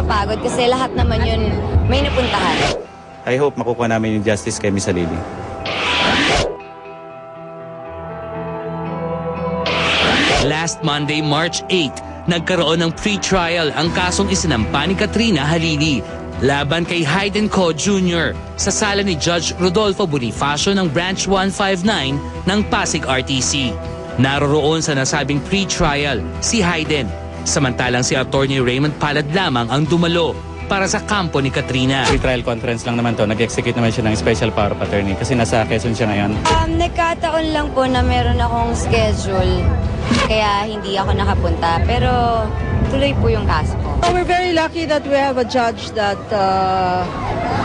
napapagod kasi lahat naman yun may napuntahan. I hope makukuha namin yung justice kay Miss Halili. Last Monday, March 8, nagkaroon ng pre-trial ang kasong isinampa ni Katrina Halili laban kay Hayden Co. Jr. sa sala ni Judge Rodolfo Bonifacio ng Branch 159 ng Pasig RTC. Naroroon sa nasabing pre-trial si Hayden, samantalang si Attorney Raymond Palad lamang ang dumalo para sa kampo ni Katrina. Pre-trial conference lang naman to. Nag-execute naman siya ng special power of attorney kasi nasa Quezon siya ngayon. Nagkataon lang po na meron akong schedule kaya hindi ako nakapunta pero tuloy po yung kaso ko. We're very lucky that we have a judge that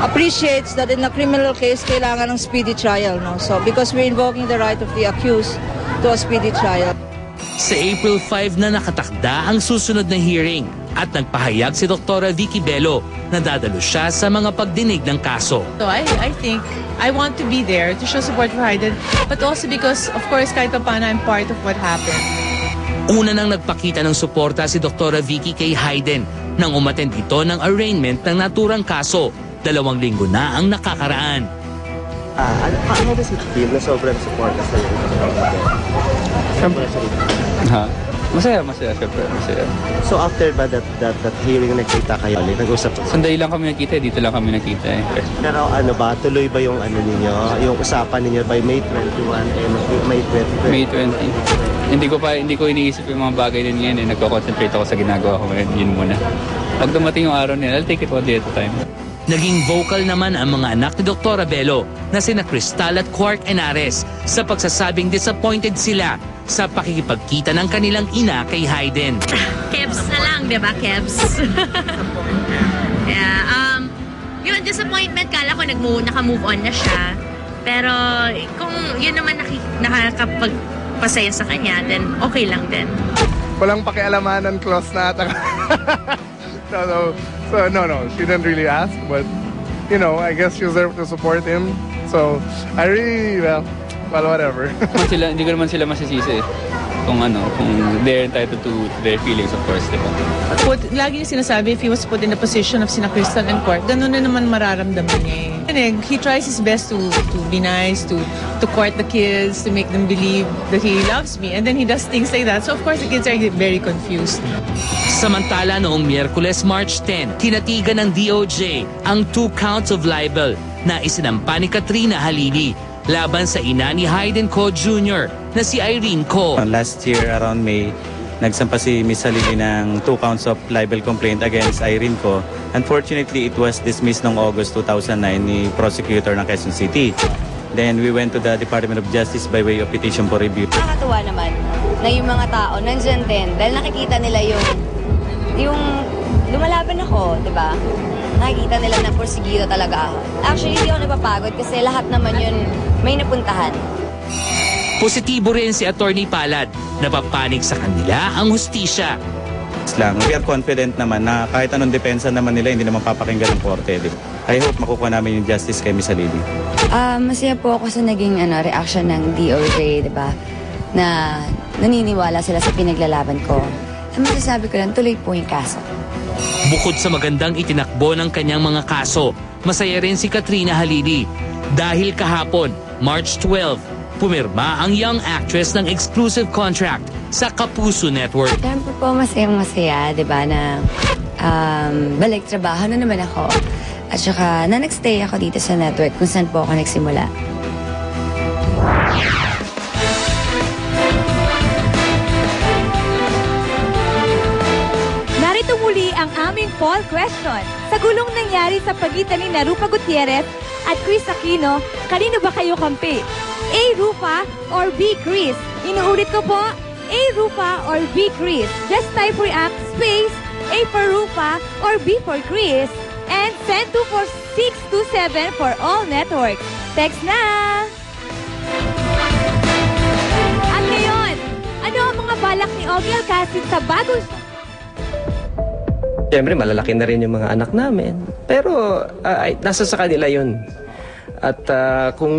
appreciates that in a criminal case kailangan ng speedy trial, no? So because we're invoking the right of the accused to a speedy trial. Sa April 5 na nakatakda ang susunod na hearing at nagpahayag si Dr. Vicky Bello na dadalo siya sa mga pagdinig ng kaso. So I think I want to be there to show support for Hayden, but also because, of course, kahit pa paano, I'm part of what happened. Una nang nagpakita ng suporta si Dr. Vicky kay Hayden nang umattend ito ng arraignment ng naturang kaso. 2 linggo na ang nakakaraan. Ano ba si Bill na sobrang suporta sa iyo? Masaya, syempre, masaya. So after ba that hearing nakita kayo, nag-usap? Sandali lang kami nakita, dito lang kami nakita eh. Pero ano ba, tuloy ba yung ano ninyo, yung usapan ninyo by May 21 and May 20? May 20. Hindi ko iniisip yung mga bagay din ngayon eh. Nagko-concentrate ako sa ginagawa ko ngayon, yun muna. Pag dumating yung araw nila, I'll take it one day at a time. Naging vocal naman ang mga anak ni Dr. Bello na sina Cristal at Quark Henares sa pagsasabing disappointed sila sa pakikipagkita ng kanilang ina kay Hayden. Kebs na lang, di ba? Kebs. Yeah, yung disappointment, kala ko naka-move on na siya. Pero kung yun naman nakakapagpasaya sa kanya, then okay lang din. Walang pakialamanan, close na ata. No, she didn't really ask, but you know, I guess she was there to support him. So I really, well, whatever. Hindi ko naman sila masisisi kung they're entitled to their feelings, of course, di ba? Lagi niya sinasabi, if he was put in the position of sina Cristal and Quark, ganun na naman mararamdaman niya eh. He tries his best to be nice, to court the kids, to make them believe that he loves me, and then he does things like that. So of course the kids are very confused. Samantala noong Miyerkules, March 10, tinatigan ng DOJ ang 2 counts of libel na isinampa ni Katrina Halili laban sa ina ni Hayden Co. Jr. na si Irene Co. Last year around May, nagsampa si Miss Halili ng 2 counts of libel complaint against Irene Co. Unfortunately, it was dismissed noong August 2009 ni prosecutor ng Quezon City. Then we went to the Department of Justice by way of petition for review. Nakakatuwa naman na yung mga tao nandyan din dahil nakikita nila yung lumalaban ako, di ba? Nakikita nila na porsigido talaga ako. Actually, hindi ako napapagod kasi lahat naman yun may napuntahan. Positibo rin si Attorney Palad. Napapanig sa kanila ang hustisya. We are confident naman na kahit anong depensa naman nila, hindi naman papakinggan ng korte. Diba? I hope makukuha namin yung justice kay Miss Halili. Masaya po ako sa naging reaction ng DOJ, di ba? Na naniniwala sila sa pinaglalaban ko. Ang masasabi ko lang, tuloy po yung kaso. Bukod sa magandang itinakbo ng kanyang mga kaso, masaya rin si Katrina Halili. Dahil kahapon, March 12, pumirma ang young actress ng exclusive contract sa Kapuso Network. Siyempre po masayang-masaya, di ba, na balik trabaho na naman ako. At saka na nagstay ako dito sa network kung saan po ako nagsimula. Narito muli ang aming poll question. Sa gulong nangyari sa pagitan ni Rufa Gutierrez at Chris Aquino, kanino ba kayo kampi? A. Rufa or B. Chris? Inuulit ko po, A. Rufa or B. Chris? Just type react space A for Rufa or B for Chris and send to 44627 for all networks. Text na! At ngayon, ano ang mga balak ni Ogie Alcacid sa bagong... Siyempre, malalaki na rin yung mga anak namin. Pero, nasa sa kanila yun. At kung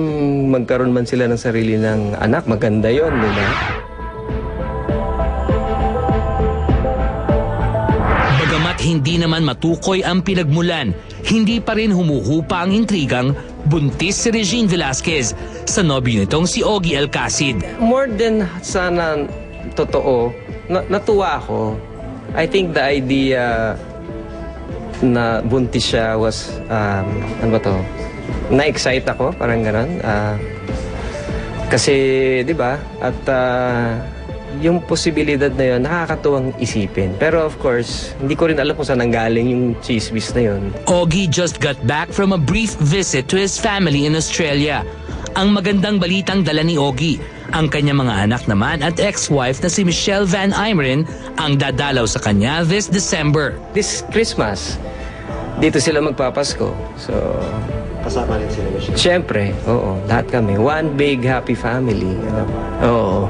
magkaroon man sila ng sarili ng anak, maganda yun, di ba? Bagamat Bagamat hindi naman matukoy ang pinagmulan, hindi pa rin humuhupa ang intrigang buntis si Regine Velasquez sa nobyo nitong si Ogie Alcacid. More than sana totoo, natuwa ako. I think the idea na buntis siya was, ano ba to? Na-excite ako, parang gano'n. Kasi, di ba? At yung posibilidad na yun, nakakatuwang isipin. Pero of course, hindi ko rin alam kung saan nanggaling yung chismis na yun. Ogie just got back from a brief visit to his family in Australia. Ang magandang balitang dala ni Ogie, ang kanyang mga anak naman at ex-wife na si Michelle Van Imeren ang dadalaw sa kanya this December. This Christmas, dito sila magpapasko. So, Kasama rin sila, Michelle. syempre, oo, lahat kami. One big happy family. Oo.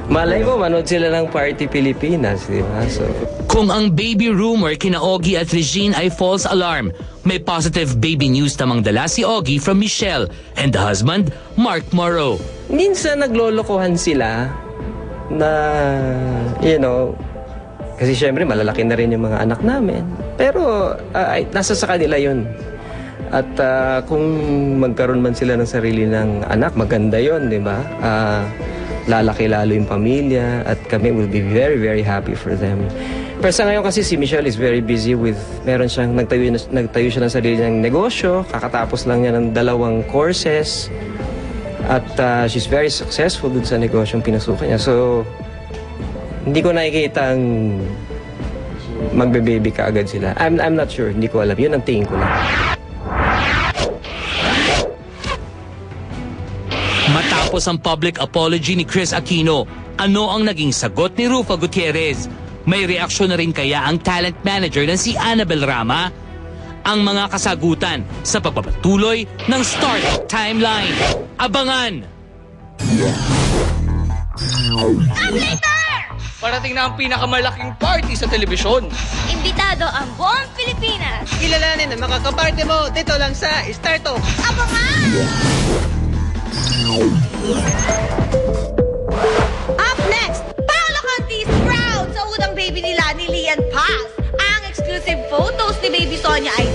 Malay mo, manood sila ng Party Pilipinas, di ba? So, Kung ang baby rumor kina Ogie at Regine ay false alarm, may positive baby news namang dala si Ogie from Michelle and the husband, Mark Morrow. minsan naglolokohan sila na, kasi syempre malalaki na rin yung mga anak namin. Pero nasa sa kanila yun. At kung magkaroon man sila ng sarili ng anak, maganda yun, di ba? Lalaki lalo yung pamilya at kami will be very, very happy for them. Pero sa ngayon kasi si Michelle is very busy with, nagtayo siya ng sarili ng negosyo, kakatapos lang niya ng 2 courses at she's very successful dun sa negosyong pinasukan niya. So, hindi ko nakikita ang magbe-baby ka agad sila. I'm not sure, hindi ko alam. Yun ang tingin ko lang. Matapos ang public apology ni Chris Aquino, ano ang naging sagot ni Rufa Gutierrez? May reaksyon na rin kaya ang talent manager na si Annabel Rama? Ang mga kasagutan sa pagpapatuloy ng Start Timeline. Abangan! Parating na ang pinakamalaking party sa telebisyon. Imbitado ang buong Pilipinas. Kilalanin ang mga kaparte mo dito lang sa Starto. Abangan! Up next, Paolo Contis proud sa unang baby nila ni Lian Paz. Ang exclusive photos ni Baby Sonia ay